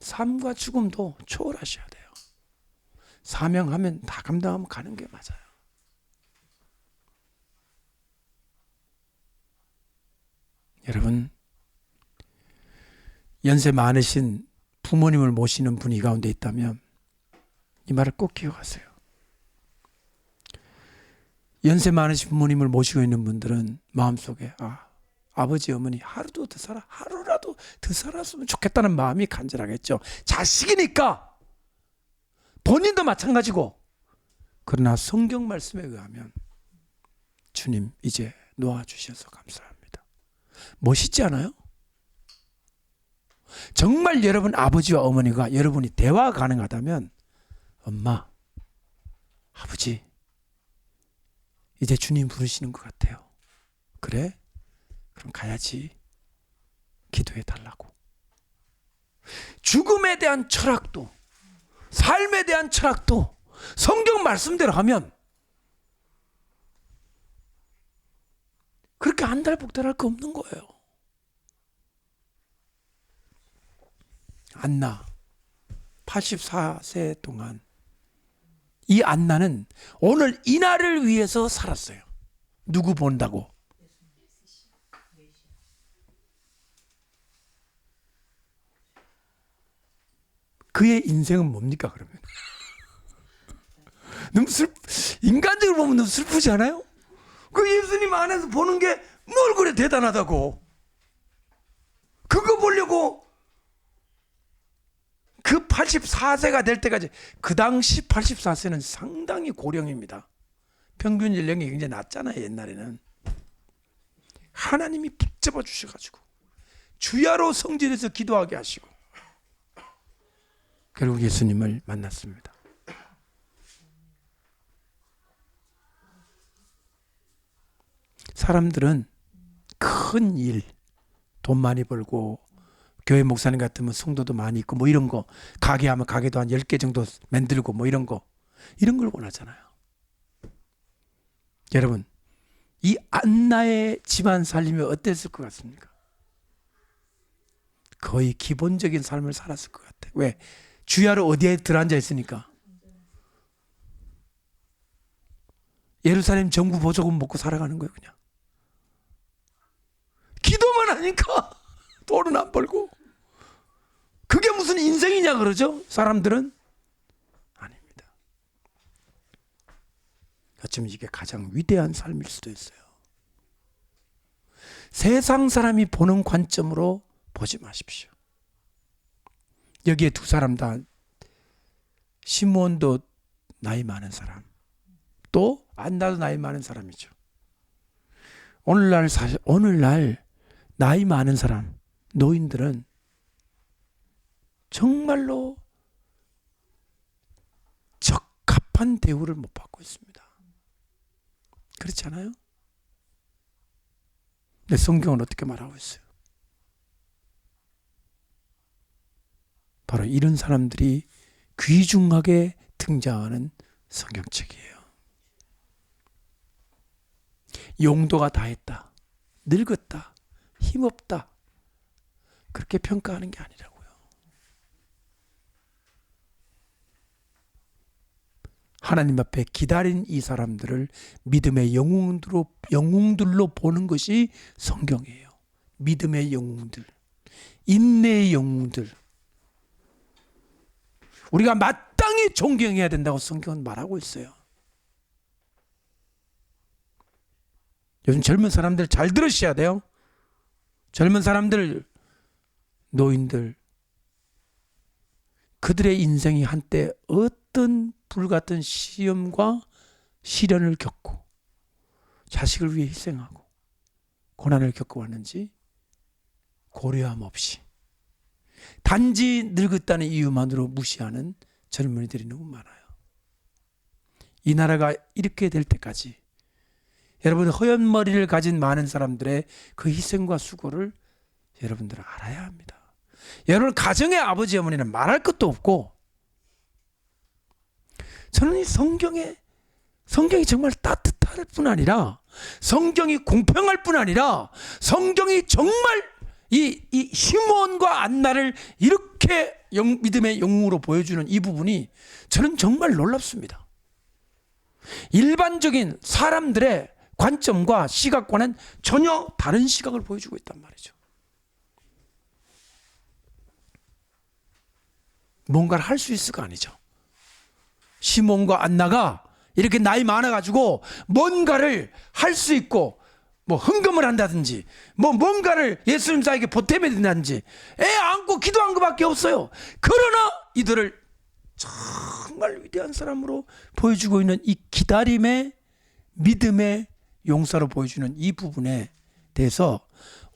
삶과 죽음도 초월하셔야 돼요. 사명하면 다 감당하면 가는 게 맞아요. 여러분 연세 많으신 부모님을 모시는 분이 가운데 있다면 이 말을 꼭 기억하세요. 연세 많으신 부모님을 모시고 있는 분들은 마음속에 아버지 어머니 하루도 더 살아, 하루라도 더 살았으면 좋겠다는 마음이 간절하겠죠. 자식이니까. 본인도 마찬가지고. 그러나 성경 말씀에 의하면 주님 이제 놓아주셔서 감사합니다. 멋있지 않아요? 정말 여러분 아버지와 어머니가 여러분이 대화가 가능하다면 엄마, 아버지 이제 주님 부르시는 것 같아요. 그래? 그럼 가야지. 기도해 달라고. 죽음에 대한 철학도, 삶에 대한 철학도 성경 말씀대로 하면 그렇게 안달복달할 거 없는 거예요. 안나 84세 동안 이 안나는 오늘 이 날을 위해서 살았어요. 누구 본다고? 그의 인생은 뭡니까 그러면? 너무 인간적으로 보면 너무 슬프지 않아요? 그 예수님 안에서 보는 게 뭘 그래 대단하다고. 그거 보려고 그 84세가 될 때까지. 그 당시 84세는 상당히 고령입니다. 평균 연령이 굉장히 낮잖아요. 옛날에는. 하나님이 붙잡아 주셔가지고 주야로 성전에서 기도하게 하시고 결국 예수님을 만났습니다. 사람들은 큰 일, 돈 많이 벌고 교회 목사님 같으면 성도도 많이 있고 뭐 이런 거, 가게 하면 가게도 한 10개 정도 만들고 뭐 이런 걸 원하잖아요. 여러분, 이 안나의 집안 살림이 어땠을 것 같습니까? 거의 기본적인 삶을 살았을 것 같아요. 왜? 주야로 어디에 들어앉아 있으니까. 예루살렘 정부 보조금 먹고 살아가는 거예요. 그냥 기도만 하니까 돈은 안 벌고. 그게 무슨 인생이냐 그러죠? 사람들은 아닙니다. 어쩌면 이게 가장 위대한 삶일 수도 있어요. 세상 사람이 보는 관점으로 보지 마십시오. 여기에 두 사람 다, 시므온도 나이 많은 사람, 또 안나도 나이 많은 사람이죠. 오늘날 나이 많은 사람, 노인들은 정말로 적합한 대우를 못 받고 있습니다. 그렇지 않아요? 근데 성경은 어떻게 말하고 있어요? 바로 이런 사람들이 귀중하게 등장하는 성경책이에요. 용도가 다했다, 늙었다, 힘없다, 그렇게 평가하는 게 아니라고요. 하나님 앞에 기다린 이 사람들을 믿음의 영웅들로 보는 것이 성경이에요. 믿음의 영웅들, 인내의 영웅들, 우리가 마땅히 존경해야 된다고 성경은 말하고 있어요. 요즘 젊은 사람들 잘 들으셔야 돼요. 젊은 사람들, 노인들, 그들의 인생이 한때 어떤 불같은 시험과 시련을 겪고 자식을 위해 희생하고 고난을 겪어왔는지 고려함 없이 단지 늙었다는 이유만으로 무시하는 젊은이들이 너무 많아요. 이 나라가 이렇게 될 때까지 여러분, 허연 머리를 가진 많은 사람들의 그 희생과 수고를 여러분들은 알아야 합니다. 여러분 가정의 아버지 어머니는 말할 것도 없고, 저는 이 성경이 정말 따뜻할 뿐 아니라, 성경이 공평할 뿐 아니라, 성경이 정말 이 시므온과 안나를 이렇게 믿음의 영웅으로 보여주는 이 부분이 저는 정말 놀랍습니다. 일반적인 사람들의 관점과 시각과는 전혀 다른 시각을 보여주고 있단 말이죠. 뭔가를 할 수 있을까? 아니죠. 시몬과 안나가 이렇게 나이 많아가지고 뭔가를 할 수 있고 뭐 헌금을 한다든지 뭐 뭔가를 예수님 사에게 보탬해야 된다든지 애 안고 기도한 것밖에 없어요. 그러나 이들을 정말 위대한 사람으로 보여주고 있는 이 기다림의 믿음의 용사로 보여주는 이 부분에 대해서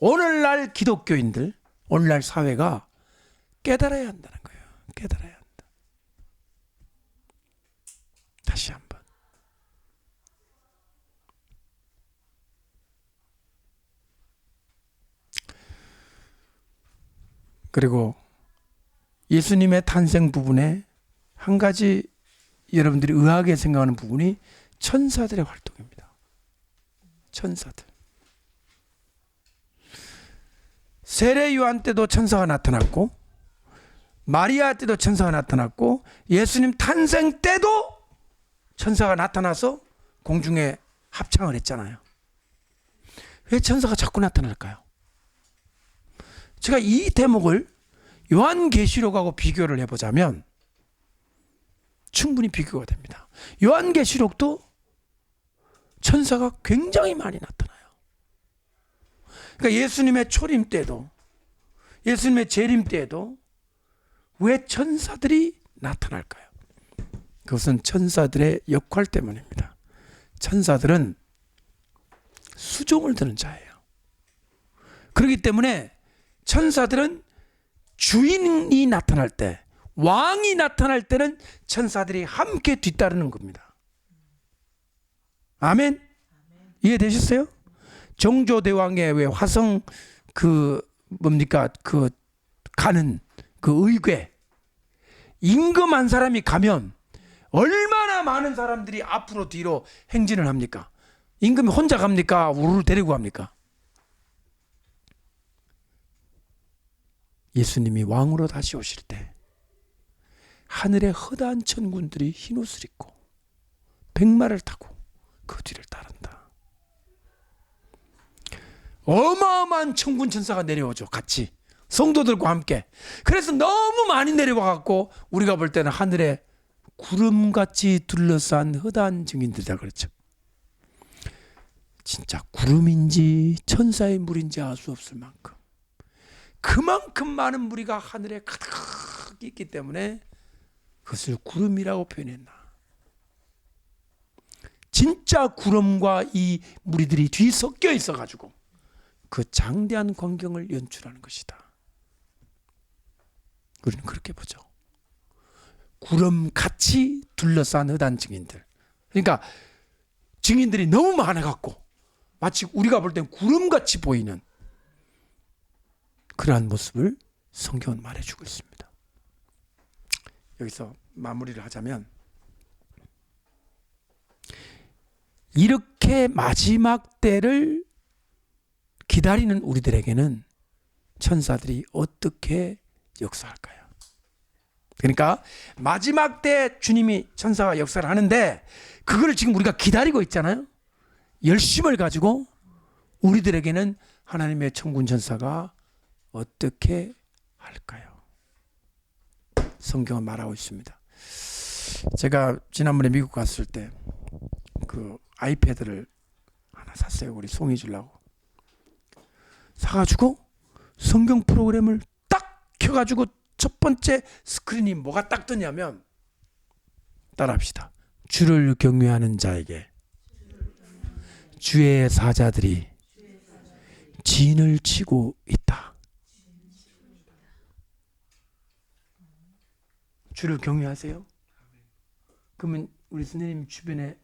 오늘날 기독교인들, 오늘날 사회가 깨달아야 한다는 거예요. 깨달아야 한다. 다시 한번. 그리고 예수님의 탄생 부분에 한 가지 여러분들이 의아하게 생각하는 부분이 천사들의 활동입니다. 천사들. 세례 요한 때도 천사가 나타났고 마리아 때도 천사가 나타났고 예수님 탄생 때도 천사가 나타나서 공중에 합창을 했잖아요. 왜 천사가 자꾸 나타날까요? 제가 이 대목을 요한계시록하고 비교를 해보자면 충분히 비교가 됩니다. 요한계시록도 천사가 굉장히 많이 나타나요. 그러니까 예수님의 초림 때도 예수님의 재림 때도 왜 천사들이 나타날까요? 그것은 천사들의 역할 때문입니다. 천사들은 수종을 드는 자예요. 그렇기 때문에 천사들은 주인이 나타날 때, 왕이 나타날 때는 천사들이 함께 뒤따르는 겁니다. 아멘? 이해되셨어요? 정조대왕의 왜 화성 가는 그 의궤, 임금 한 사람이 가면 얼마나 많은 사람들이 앞으로 뒤로 행진을 합니까? 임금이 혼자 갑니까? 우르르 데리고 갑니까? 예수님이 왕으로 다시 오실 때 하늘의 허다한 천군들이 흰 옷을 입고 백마를 타고 그 뒤를 따른다. 어마어마한 천군 천사가 내려오죠. 같이 성도들과 함께. 그래서 너무 많이 내려와 갖고 우리가 볼 때는 하늘에 구름같이 둘러싼 허다한 증인들이다 그랬죠. 진짜 구름인지 천사의 물인지 알 수 없을 만큼 그만큼 많은 무리가 하늘에 가득 있기 때문에 그것을 구름이라고 표현했나. 진짜 구름과 이 무리들이 뒤섞여 있어가지고 그 장대한 광경을 연출하는 것이다. 우리는 그렇게 보죠. 구름같이 둘러싼 허다한 증인들. 그러니까 증인들이 너무 많아갖고 마치 우리가 볼 땐 구름같이 보이는 그러한 모습을 성경은 말해주고 있습니다. 여기서 마무리를 하자면 이렇게 마지막 때를 기다리는 우리들에게는 천사들이 어떻게 역사할까요? 그러니까 마지막 때 주님이 천사가 역사를 하는데 그걸 지금 우리가 기다리고 있잖아요. 열심을 가지고 우리들에게는 하나님의 천군 천사가 어떻게 할까요? 성경은 말하고 있습니다. 제가 지난번에 미국 갔을 때 그 아이패드를 하나 샀어요. 우리 송이 주려고. 사가지고 성경 프로그램을 딱 켜가지고 첫 번째 스크린이 뭐가 딱 뜨냐면 따라합시다. 주를 경외하는 자에게 주의 사자들이 진을 치고 있다. 주를 경외하세요? 그러면 우리 선생님 주변에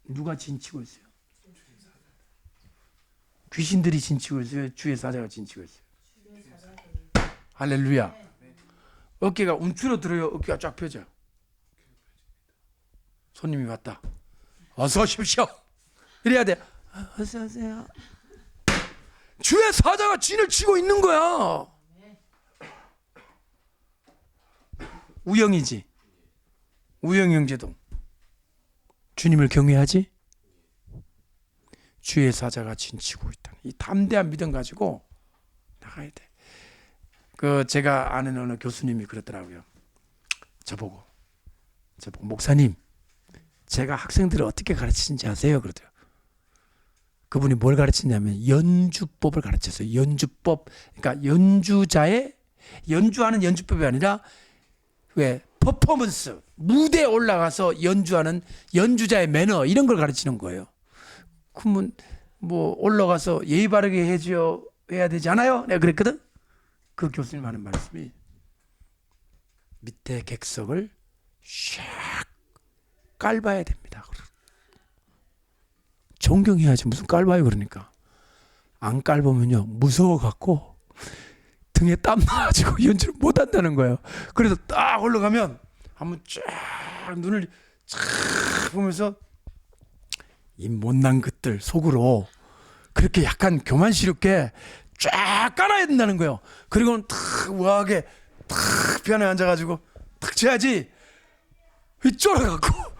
누가 진치고 있어요? 귀신들이 진치고 있어요? 주의 사자가 진치고 있어요? 할렐루야. 어깨가 움츠러들어요? 어깨가 쫙 펴져? 손님이 왔다. 어서 오십시오. 이래야 돼. 어서 오세요. 주의 사자가 진을 치고 있는 거야. 우영이지. 우영 형제도 주님을 경외하지? 주의 사자가 진치고 있다. 이 담대한 믿음 가지고 나가야 돼. 제가 아는 어느 교수님이 그러더라고요. 저보고 목사님, 제가 학생들을 어떻게 가르치는지 아세요? 그러더라고요. 그분이 뭘 가르치냐면 연주법을 가르쳤어요. 연주법. 그러니까 연주하는 연주법이 아니라 왜 퍼포먼스, 무대에 올라가서 연주하는 연주자의 매너, 이런 걸 가르치는 거예요. 그러면 뭐 올라가서 예의 바르게 해야 되지 않아요? 내가 그랬거든. 그 교수님 하는 말씀이 밑에 객석을 샥 깔봐야 됩니다. 존경해야지 무슨 깔봐요. 그러니까 안 깔보면요 무서워갖고 등에 땀 나가지고 연주를 못 한다는 거예요. 그래서 딱 올라가면 한번 쫙 눈을 쫙 보면서 이 못난 것들 속으로 그렇게 약간 교만스럽게 쫙 깔아야 된다는 거예요. 그리고는 탁 우아하게 탁 변에 앉아가지고 탁 쳐야지. 쫄아갖고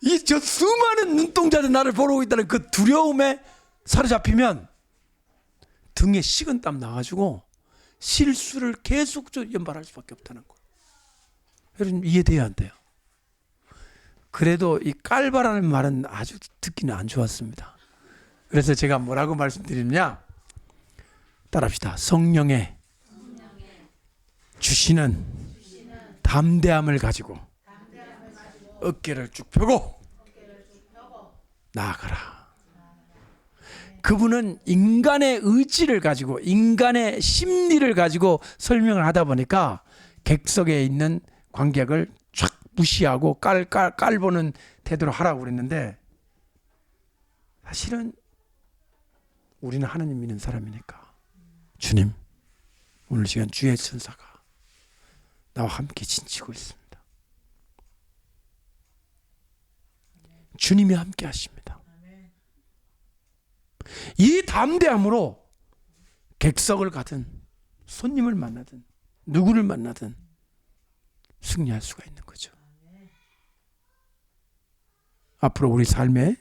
이 저 수많은 눈동자들 나를 보러 오고 있다는 그 두려움에 사로잡히면 등에 식은땀 나가지고 실수를 계속 연발할 수밖에 없다는 거예요. 여러분 이해돼야 안 돼요? 그래도 이 깔바라는 말은 아주 듣기는 안 좋았습니다. 그래서 제가 뭐라고 말씀드리느냐, 따라합시다. 성령의 주시는 담대함을 가지고 어깨를 쭉 펴고 나아가라. 그분은 인간의 의지를 가지고 인간의 심리를 가지고 설명을 하다 보니까 객석에 있는 관객을 쫙 무시하고 깔보는 태도로 하라고 그랬는데, 사실은 우리는 하나님 믿는 사람이니까 주님 오늘 시간 주의 천사가 나와 함께 진치고 있습니다. 주님이 함께 하십니다. 이 담대함으로 객석을 가든 손님을 만나든 누구를 만나든 승리할 수가 있는 거죠. 앞으로 우리 삶에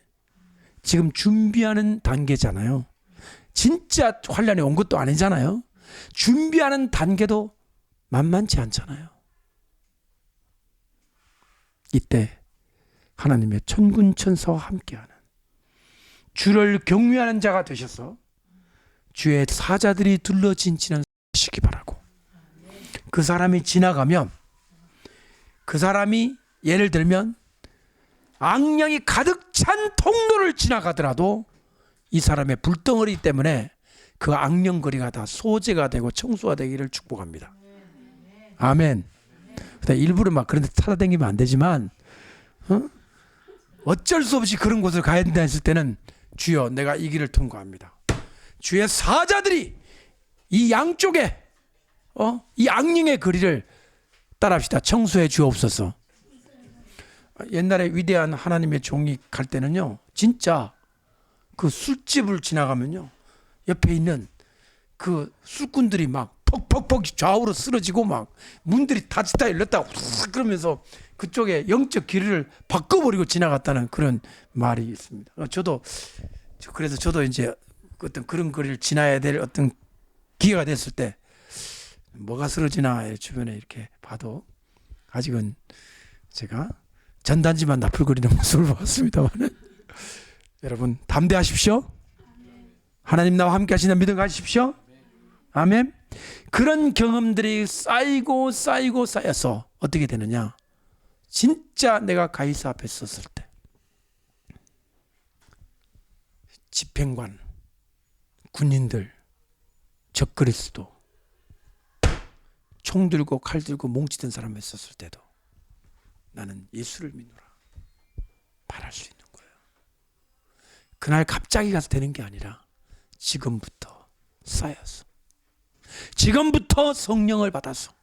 지금 준비하는 단계잖아요. 진짜 환란이 온 것도 아니잖아요. 준비하는 단계도 만만치 않잖아요. 이때 하나님의 천군천사와 함께하는 주를 경외하는 자가 되셔서 주의 사자들이 둘러진치는 시기 바라고, 그 사람이 지나가면, 그 사람이 예를 들면 악령이 가득 찬 통로를 지나가더라도 이 사람의 불덩어리 때문에 그 악령거리가 다 소재가 되고 청소가 되기를 축복합니다. 아멘. 일부러 막 그런 데 찾아다니면 안 되지만 어쩔 수 없이 그런 곳을 가야 된다 했을 때는 주여 내가 이 길을 통과합니다. 주의 사자들이 이 양쪽에 이 악령의 거리를 따라합시다. 청소해 주옵소서. 옛날에 위대한 하나님의 종이 갈 때는요, 진짜 그 술집을 지나가면요 옆에 있는 그 술꾼들이 막 퍽퍽퍽 좌우로 쓰러지고 막 문들이 닫히다 열렸다 후삭 그러면서 그쪽에 영적 길을 바꿔버리고 지나갔다는 그런 말이 있습니다. 그래서 저도 이제 어떤 그런 거리를 지나야 될 어떤 기회가 됐을 때 뭐가 쓰러지나 주변에 이렇게 봐도 아직은 제가 전단지만 나풀거리는 모습을 봤습니다만은 여러분 담대하십시오. 하나님 나와 함께 하시는 믿음 가지십시오. 아멘. 그런 경험들이 쌓여서 어떻게 되느냐, 진짜 내가 가이사 앞에 섰을 때 집행관, 군인들, 적그리스도, 총 들고 칼 들고 뭉치던 사람에 섰을 때도 나는 예수를 믿노라 말할 수 있는 거예요. 그날 갑자기 가서 되는 게 아니라 지금부터 쌓여서, 지금부터 성령을 받아서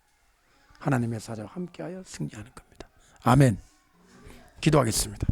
하나님의 사자와 함께하여 승리하는 겁니다. 아멘. 기도하겠습니다.